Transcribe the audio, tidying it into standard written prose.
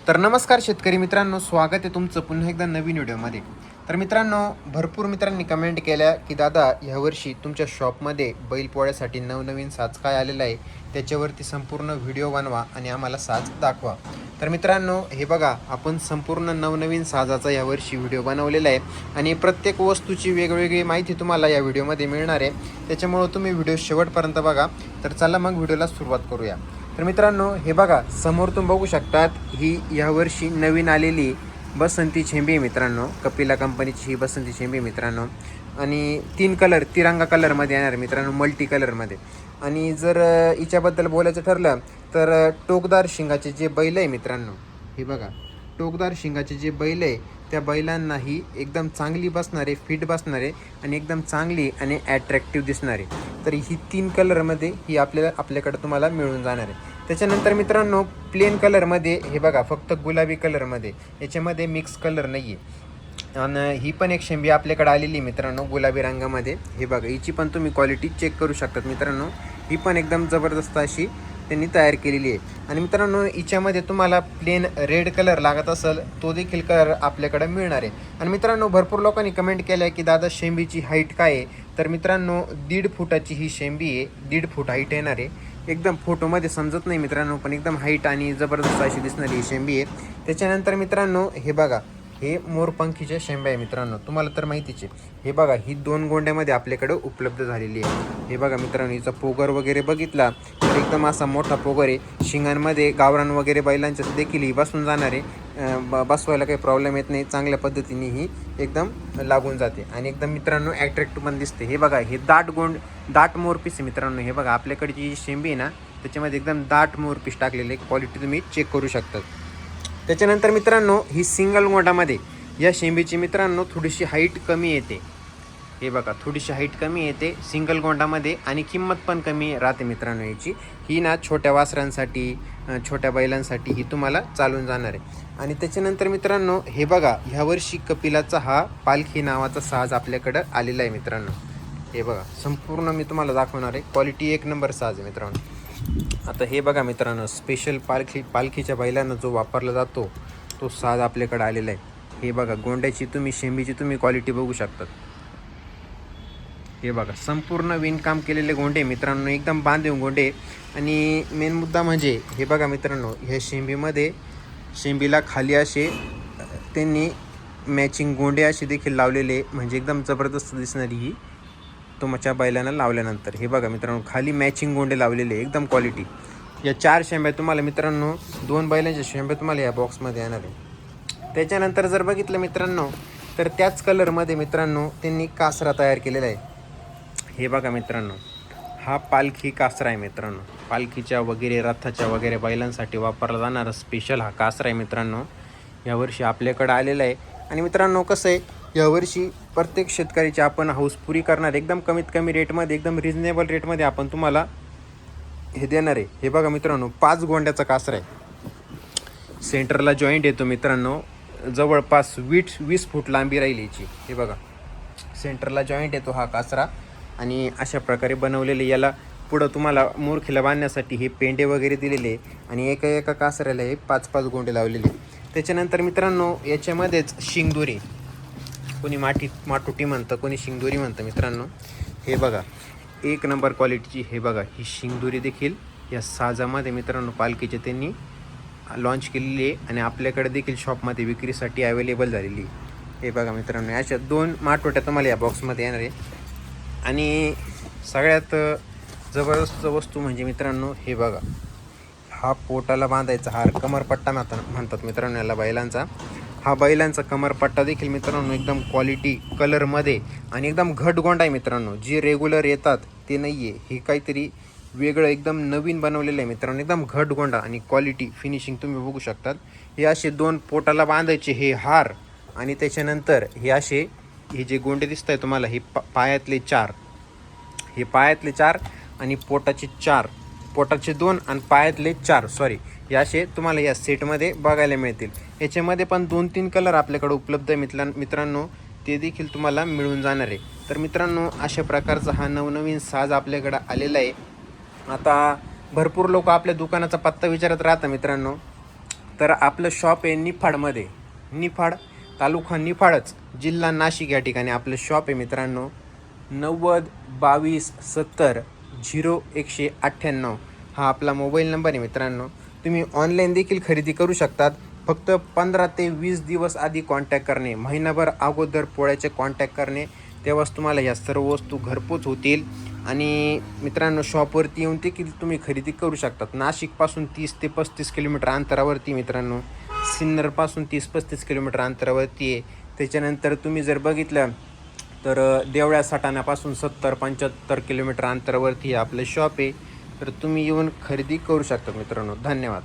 तर नमस्कार शेतकरी मित्रांनो, स्वागत आहे तुमचं पुन्हा एकदा नवीन व्हिडिओमध्ये. तर मित्रांनो, भरपूर मित्रांनी कमेंट केल्या की दादा ह्यावर्षी तुमच्या शॉपमध्ये बैलपोळ्यासाठी नवनवीन साज काय आलेला आहे त्याच्यावरती संपूर्ण व्हिडिओ बनवा आणि आम्हाला साज दाखवा. तर मित्रांनो, हे बघा, आपण संपूर्ण नवनवीन साजाचा यावर्षी व्हिडिओ बनवलेला आहे आणि प्रत्येक वस्तूची वेगवेगळी माहिती तुम्हाला या व्हिडिओमध्ये मिळणार आहे. त्याच्यामुळं तुम्ही व्हिडिओ शेवटपर्यंत बघा. तर चला मग व्हिडिओला सुरुवात करूया. तर मित्रांनो, हे बघा, समोर तुम्ही बघू शकतात, ही यावर्षी नवीन आलेली बसंती छेंबी आहे मित्रांनो. कपिला कंपनीची ही बसंती छेंबी आहे मित्रांनो. आणि 3 कलर, तिरंगा कलरमध्ये येणार मित्रांनो, मल्टी कलरमध्ये. आणि जर हिच्याबद्दल बोलायचं ठरलं तर टोकदार शिंगाचे जे बैल आहे मित्रांनो, हे बघा, टोकदार शिंगाचे जे बैल आहे त्या बैलांनाही एकदम चांगली बसणारे, फिट बसणारे आणि एकदम चांगली आणि ॲट्रॅक्टिव्ह दिसणारे. तर ही 3 कलरमध्ये ही आपल्याकडे तुम्हाला मिळून जाणार आहे. त्याच्यानंतर मित्रांनो, प्लेन कलरमध्ये हे बघा, फक्त गुलाबी कलरमध्ये, याच्यामध्ये मिक्स कलर नाही आहे. आणि ही पण एक शेंबी आपल्याकडे आलेली मित्रांनो, गुलाबी रंगामध्ये. हे बघा, हिची पण तुम्ही क्वालिटी चेक करू शकतात मित्रांनो. ही पण एकदम जबरदस्त अशी त्यांनी तयार केलेली आहे. आणि मित्रांनो, हिच्यामध्ये तुम्हाला प्लेन रेड कलर लागत असेल तो देखील कलर आपल्याकडे मिळणार आहे. आणि मित्रांनो, भरपूर लोकांनी कमेंट केलं आहे की दादा शेंबीची हाईट काय आहे. तर मित्रांनो, 1.5 फुटाची ही शेंबी आहे. 1.5 फूट हाईट येणार आहे. एकदम फोटोमध्ये समजत नाही मित्रांनो, पण एकदम हाईट आणि जबरदस्त अशी दिसणारी ही शेंबी आहे. त्याच्यानंतर मित्रांनो, हे बघा, हे मोरपंखीच्या शेंब्या आहे मित्रांनो, तुम्हाला तर माहितीच आहे. हे बघा, ही 2 गोंड्यामध्ये आपल्याकडे उपलब्ध झालेली आहे. हे बघा मित्रांनो, हिचा पोगर वगैरे बघितला तर एकदम असा मोठा पोगर आहे. शिंगांमध्ये गावरान वगैरे बैलांच्या देखील ही बसून जाणार आहे. बसवायला काही प्रॉब्लेम येत नाही. चांगल्या पद्धतीने ही एकदम लागून जाते आणि एकदम मित्रांनो ॲट्रॅक्टिव्ह पण दिसते. हे बघा, हे दाट मोरपीस आहे मित्रांनो. हे बघा, आपल्याकडची जी शेंबी आहे ना, त्याच्यामध्ये एकदम दाट मोरपीस टाकलेले, क्वालिटी तुम्ही चेक करू शकता. त्याच्यानंतर मित्रांनो, ही सिंगल गोंडामध्ये या शेंबीची मित्रांनो थोडीशी हाईट कमी येते. हे बघा, थोडीशी हाईट कमी येते सिंगल गोंडामध्ये आणि किंमत पण कमी राहते मित्रांनो याची. ही ना छोट्या वासरांसाठी, छोट्या बैलांसाठी ही तुम्हाला चालून जाणार आहे. आणि त्याच्यानंतर मित्रांनो, हे बघा, ह्यावर्षी कपिलाचा हा पालखी नावाचा साज आपल्याकडं आलेला आहे मित्रांनो. हे बघा, संपूर्ण मी तुम्हाला दाखवणार आहे. क्वालिटी 1 नंबर साज आहे मित्रांनो. आता हे बघा मित्रांनो, स्पेशल पालखीच्या बैलांना जो वापरला जातो तो साज आपल्याकडे आलेला आहे. हे बघा, गोंड्याची शेंबीची तुम्ही क्वालिटी बघू शकतात. हे बघा, संपूर्ण विणकाम केलेले गोंडे मित्रांनो, एकदम बांधीव गोंडे. आणि मेन मुद्दा म्हणजे हे बघा मित्रांनो, ह्या शेंबीला खाली असे त्यांनी मॅचिंग गोंडे असे देखील लावलेले, म्हणजे एकदम जबरदस्त दिसणारी ही तुमच्या बैलांना लावल्यानंतर. हे बघा मित्रांनो, खाली मॅचिंग गोंडे लावलेले, एकदम क्वालिटी. या 4 शेंब्या तुम्हाला मित्रांनो, 2 बैलांच्या शेंब्या तुम्हाला या बॉक्समध्ये येणार आहे. त्याच्यानंतर जर बघितलं मित्रांनो, तर त्याच कलरमध्ये मित्रांनो त्यांनी कासरा तयार केलेला आहे. हे बघा मित्रांनो, हा पालखी कासरा आहे मित्रांनो. पालखीच्या वगैरे, रथाच्या वगैरे बैलांसाठी वापरला जाणारा स्पेशल हा कासरा आहे मित्रांनो. यावर्षी आपल्याकडं आलेला आहे. आणि मित्रांनो, कसं आहे, यावर्षी प्रत्येक शेतकऱ्याची आपण हाऊस पुरी करणार, एकदम कमीत कमी रेटमध्ये, एकदम रिजनेबल रेटमध्ये आपण तुम्हाला हे देणार आहे. हे बघा मित्रांनो, 5 गोंड्याचा कासरा आहे. सेंटरला जॉईंट येतो मित्रांनो, जवळपास 20 फूट लांबी राहील याची. हे बघा, सेंटरला जॉईंट येतो हा कासरा. आणि अशा प्रकारे बनवलेले, याला पुढं तुम्हाला मूर्खीला बांधण्यासाठी हे पेंडे वगैरे दिलेले आणि एका कासऱ्याला हे 5 गोंडे लावलेले. त्याच्यानंतर मित्रांनो, याच्यामध्येच शिंगदोरी, कोणी माटुटी म्हणतं, कोणी शिंगदोरी म्हणतं मित्रांनो. हे बघा, 1 नंबर क्वालिटीची. हे बघा, ही शिंगदोरी देखील या साजामध्ये मित्रांनो पालखीचे त्यांनी लॉन्च केलेली आहे आणि आपल्याकडे देखील शॉपमध्ये विक्रीसाठी अवेलेबल झालेली आहे. हे बघा मित्रांनो, अशा 2 माटोट्या तुम्हाला या बॉक्समध्ये येणार आहे. आणि सगळ्यात जबरदस्त वस्तू म्हणजे मित्रांनो, हे बघा, हा पोटाला बांधायचा हार, कमरपट्टा म्हणतात मित्रांनो याला बैलांचा. हा बैलांचा कमरपट्टा देखील मित्रांनो एकदम क्वालिटी कलरमध्ये आणि एकदम घटगोंड आहे मित्रांनो. जे रेग्युलर येतात ते नाही आहे, हे काहीतरी वेगळं एकदम नवीन बनवलेलं आहे मित्रांनो. एकदम घटगोंडा आणि क्वालिटी फिनिशिंग तुम्ही बघू शकतात. हे असे 2 पोटाला बांधायचे हे हार आणि त्याच्यानंतर हे जे गोंडे दिसत आहे तुम्हाला, हे पायातले 4, हे पायातले 4 आणि पोटाचे 4, पोटाचे 2 आणि पायातले 4, सॉरी, हे असे तुम्हाला या सेटमध्ये बघायला मिळतील. याच्यामध्ये पण 2-3 कलर आपल्याकडे उपलब्ध आहे मित्रांनो, ते देखील तुम्हाला मिळून जाणार आहे. तर मित्रांनो, अशा प्रकारचा हा नवनवीन साज आपल्याकडे आलेला आहे. आता भरपूर लोक आपल्या दुकानाचा पत्ता विचारत राहतात मित्रांनो. तर आपलं शॉप आहे निफाडमध्ये, निफाड तालुका निफाडच, जिल्हा नाशिक या ठिकाणी आपलं शॉप आहे मित्रांनो. 90 22 70 0198 हा आपला मोबाईल नंबर आहे मित्रांनो. तुम्ही ऑनलाईन देखील खरेदी करू शकतात. फक्त 15 ते 20 दिवस आधी कॉन्टॅक्ट करणे, महिनाभर अगोदर पोळ्याचे कॉन्टॅक्ट करणे, तेव्हाच तुम्हाला ह्या सर्व वस्तू घरपोच होतील. आणि मित्रांनो शॉपवरती येऊन ते की तुम्ही खरेदी करू शकतात. नाशिकपासून 30 ते 35 किलोमीटर अंतरावरती मित्रांनो, सिन्नरपासून 30-35 किलोमीटर अंतरावरती आहे. त्याच्यानंतर तुम्ही जर बघितलं तर देवळ्या सटाण्यापासून 70-75 किलोमीटर अंतरावरती आपलं शॉप आहे. तर तुम्ही येऊन खरेदी करू शकता मित्रांनो. धन्यवाद.